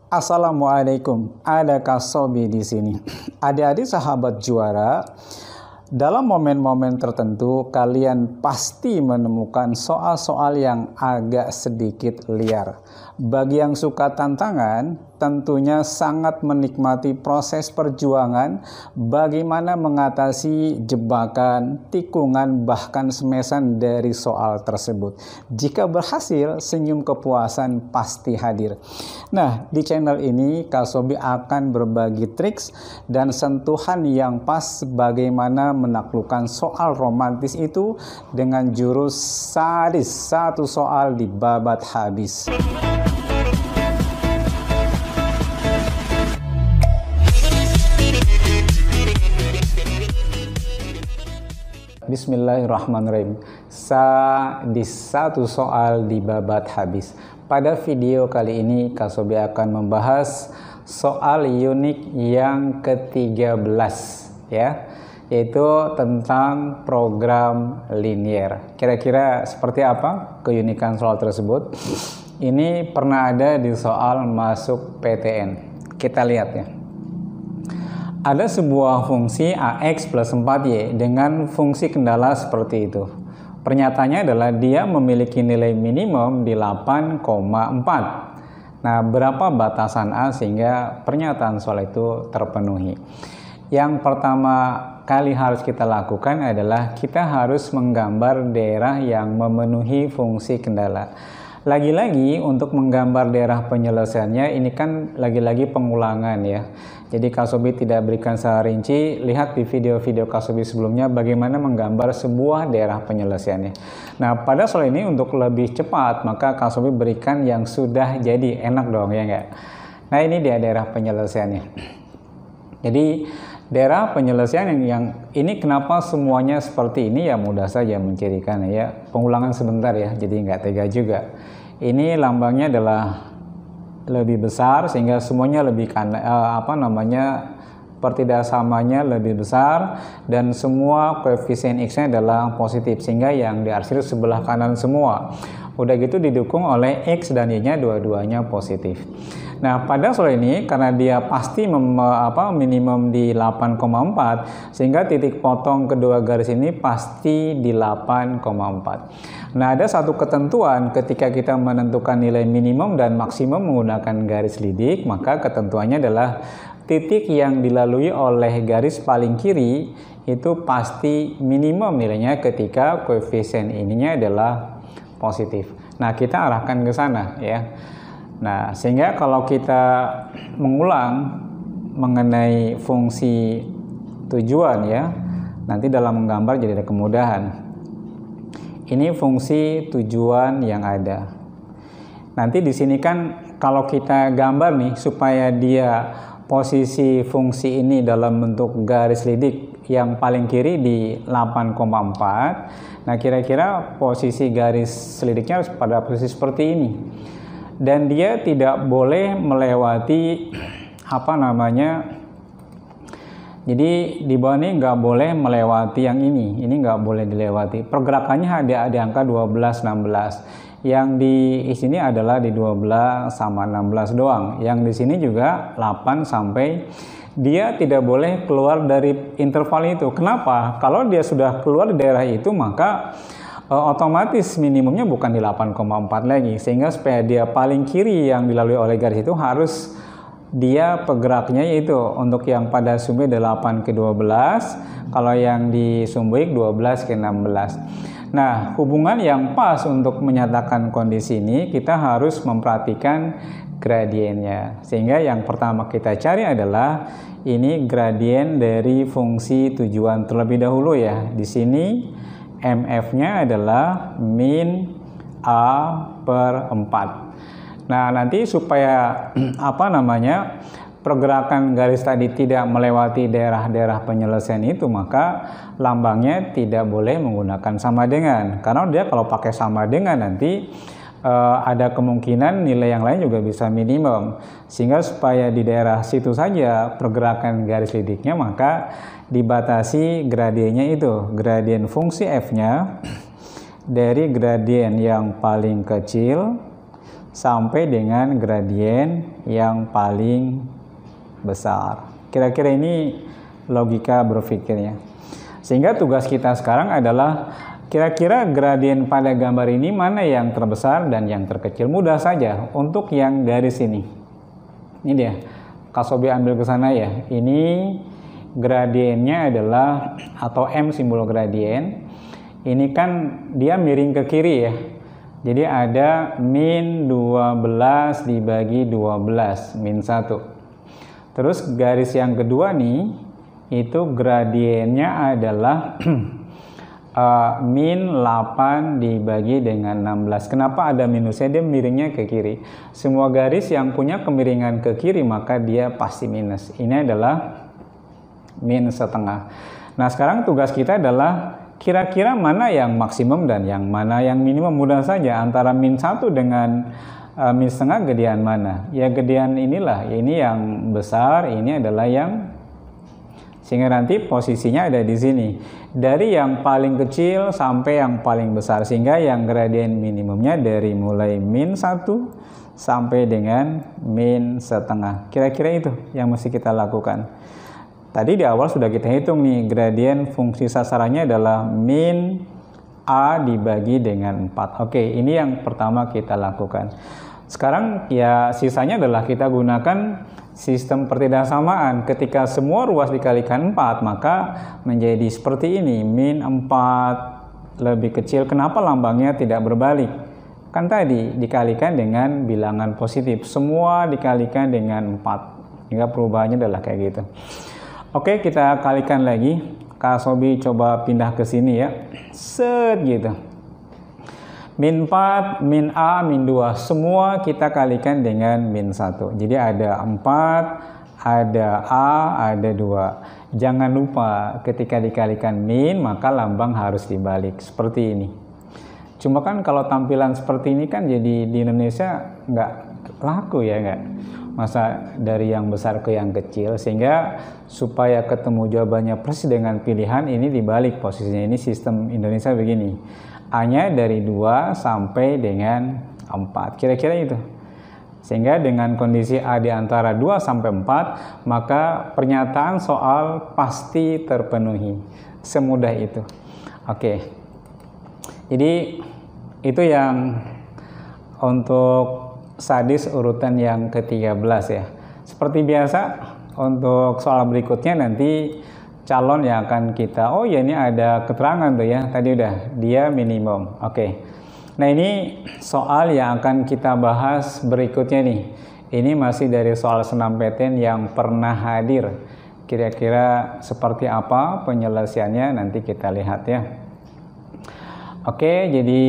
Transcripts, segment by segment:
Assalamualaikum. Ada Kak Sobi di sini. Adik-adik sahabat juara, dalam momen-momen tertentu kalian pasti menemukan soal-soal yang agak sedikit liar. Bagi yang suka tantangan, tentunya sangat menikmati proses perjuangan bagaimana mengatasi jebakan, tikungan, bahkan semesan dari soal tersebut. Jika berhasil, senyum kepuasan pasti hadir. Nah, di channel ini Kak Sobi akan berbagi triks dan sentuhan yang pas bagaimana menaklukkan soal romantis itu dengan jurus sadis, satu soal dibabat habis. Bismillahirrahmanirrahim. Sadis, satu soal dibabat habis. Pada video kali ini Kak Sobi akan membahas soal unik yang ke-13 ya, yaitu tentang program linier. Kira-kira seperti apa keunikan soal tersebut? Ini pernah ada di soal masuk PTN. Kita lihat ya. Ada sebuah fungsi AX plus 4Y dengan fungsi kendala seperti itu. Pernyataannya adalah dia memiliki nilai minimum di 8,4. Nah, berapa batasan A sehingga pernyataan soal itu terpenuhi? Yang pertama kali harus kita lakukan adalah kita harus menggambar daerah yang memenuhi fungsi kendala. Lagi-lagi untuk menggambar daerah penyelesaiannya ini kan lagi-lagi pengulangan ya. Jadi Kak Sobi tidak berikan secara rinci, lihat di video-video Kak Sobi sebelumnya bagaimana menggambar sebuah daerah penyelesaiannya. Nah, pada soal ini untuk lebih cepat maka Kak Sobi berikan yang sudah jadi, enak dong ya enggak? Nah, ini dia daerah penyelesaiannya. Jadi daerah penyelesaian yang ini kenapa semuanya seperti ini ya mudah saja mencirikan ya. Pengulangan sebentar ya, jadi nggak tega juga. Ini lambangnya adalah lebih besar sehingga semuanya lebih pertidasamanya lebih besar dan semua koefisien X-nya adalah positif sehingga yang diarsir sebelah kanan semua. Udah gitu didukung oleh X dan Y-nya dua-duanya positif. Nah, pada soal ini karena dia pasti minimum di 8,4 sehingga titik potong kedua garis ini pasti di 8,4. Nah, ada satu ketentuan ketika kita menentukan nilai minimum dan maksimum menggunakan garis lidik, maka ketentuannya adalah titik yang dilalui oleh garis paling kiri itu pasti minimum nilainya ketika koefisien ininya adalah positif. Nah, kita arahkan ke sana ya. Nah, sehingga kalau kita mengulang mengenai fungsi tujuan ya, nanti dalam menggambar jadi ada kemudahan. Ini fungsi tujuan yang ada. Nanti di sini kan kalau kita gambar nih supaya dia posisi fungsi ini dalam bentuk garis lidik yang paling kiri di 8,4. Nah, kira-kira posisi garis lidiknya harus pada posisi seperti ini. Dan dia tidak boleh melewati jadi di bawah ini nggak boleh melewati yang ini nggak boleh dilewati. Pergerakannya ada di angka 12, 16. Yang di sini adalah di 12 sama 16 doang. Yang di sini juga 8 sampai dia tidak boleh keluar dari interval itu. Kenapa? Kalau dia sudah keluar di daerah itu maka otomatis minimumnya bukan di 8,4 lagi, sehingga supaya dia paling kiri yang dilalui oleh garis itu harus dia pergeraknya yaitu untuk yang pada sumbu 8 ke 12, kalau yang di sumbuik 12 ke 16. Nah, hubungan yang pas untuk menyatakan kondisi ini kita harus memperhatikan gradiennya. Sehingga yang pertama kita cari adalah ini gradien dari fungsi tujuan terlebih dahulu ya. Di sini MF-nya adalah min A per 4. Nah, nanti supaya pergerakan garis tadi tidak melewati daerah-daerah penyelesaian itu, maka lambangnya tidak boleh menggunakan sama dengan. Karena dia kalau pakai sama dengan nanti ada kemungkinan nilai yang lain juga bisa minimum. Sehingga supaya di daerah situ saja pergerakan garis lidiknya, maka dibatasi gradiennya itu, gradien fungsi F-nya dari gradien yang paling kecil sampai dengan gradien yang paling besar. Kira-kira ini logika berpikirnya. Sehingga tugas kita sekarang adalah kira-kira gradien pada gambar ini mana yang terbesar dan yang terkecil. Mudah saja untuk yang dari sini. Ini dia. Kak Sobi ambil ke sana ya. Ini gradiennya adalah, atau M simbol gradien. Ini kan dia miring ke kiri ya. Jadi ada min 12 dibagi 12, min 1. Terus garis yang kedua nih, itu gradiennya adalah min 8 dibagi dengan 16. Kenapa ada minusnya? Dia miringnya ke kiri. Semua garis yang punya kemiringan ke kiri maka dia pasti minus. Ini adalah min setengah. Nah sekarang tugas kita adalah kira-kira mana yang maksimum dan yang mana yang minimum. Mudah saja, antara min 1 dengan min setengah gedean mana? Ya gedean inilah, ini yang besar, ini adalah yang, sehingga nanti posisinya ada di sini. Dari yang paling kecil sampai yang paling besar, sehingga yang gradien minimumnya dari mulai min 1 sampai dengan min setengah. Kira-kira itu yang mesti kita lakukan. Tadi di awal sudah kita hitung nih, gradien fungsi sasarannya adalah min A dibagi dengan 4. Oke, ini yang pertama kita lakukan. Sekarang ya sisanya adalah kita gunakan sistem pertidaksamaan. Ketika semua ruas dikalikan 4, maka menjadi seperti ini, min 4 lebih kecil. Kenapa lambangnya tidak berbalik? Kan tadi dikalikan dengan bilangan positif, semua dikalikan dengan 4. Hingga perubahannya adalah kayak gitu. Oke, kita kalikan lagi. Kak Sobi coba pindah ke sini ya. Set gitu. Min 4, min A, min 2. Semua kita kalikan dengan min 1. Jadi ada 4, ada A, ada 2. Jangan lupa ketika dikalikan min, maka lambang harus dibalik. Seperti ini. Cuma kan kalau tampilan seperti ini kan jadi di Indonesia nggak laku ya nggak? Masa dari yang besar ke yang kecil, sehingga supaya ketemu jawabannya persis dengan pilihan ini dibalik posisinya. Ini sistem Indonesia begini, A-nya dari 2 sampai dengan 4, kira-kira itu. Sehingga dengan kondisi A di antara 2 sampai 4, maka pernyataan soal pasti terpenuhi. Semudah itu. Oke. Jadi itu yang untuk sadis urutan yang ke-13 ya. Seperti biasa untuk soal berikutnya nanti calon yang akan kita, oh ya ini ada keterangan tuh ya, tadi udah dia minimum. Oke. Nah ini soal yang akan kita bahas berikutnya nih. Ini masih dari soal senam PTN yang pernah hadir. Kira-kira seperti apa penyelesaiannya nanti kita lihat ya. Oke, jadi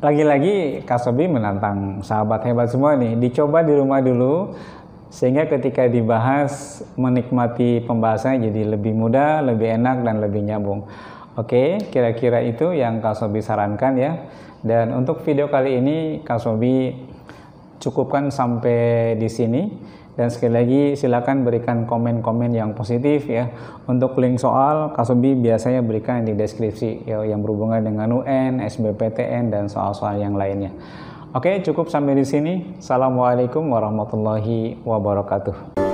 lagi-lagi Kak Sobi menantang sahabat hebat semua nih, dicoba di rumah dulu sehingga ketika dibahas menikmati pembahasannya jadi lebih mudah, lebih enak dan lebih nyambung. Oke, kira-kira itu yang Kak Sobi sarankan ya. Dan untuk video kali ini Kak Sobi cukupkan sampai di sini. Dan sekali lagi silakan berikan komen-komen yang positif ya. Untuk link soal Kak Sobi biasanya berikan di deskripsi ya, yang berhubungan dengan UN, SBPTN dan soal-soal yang lainnya. Oke, cukup sampai di sini. Assalamualaikum warahmatullahi wabarakatuh.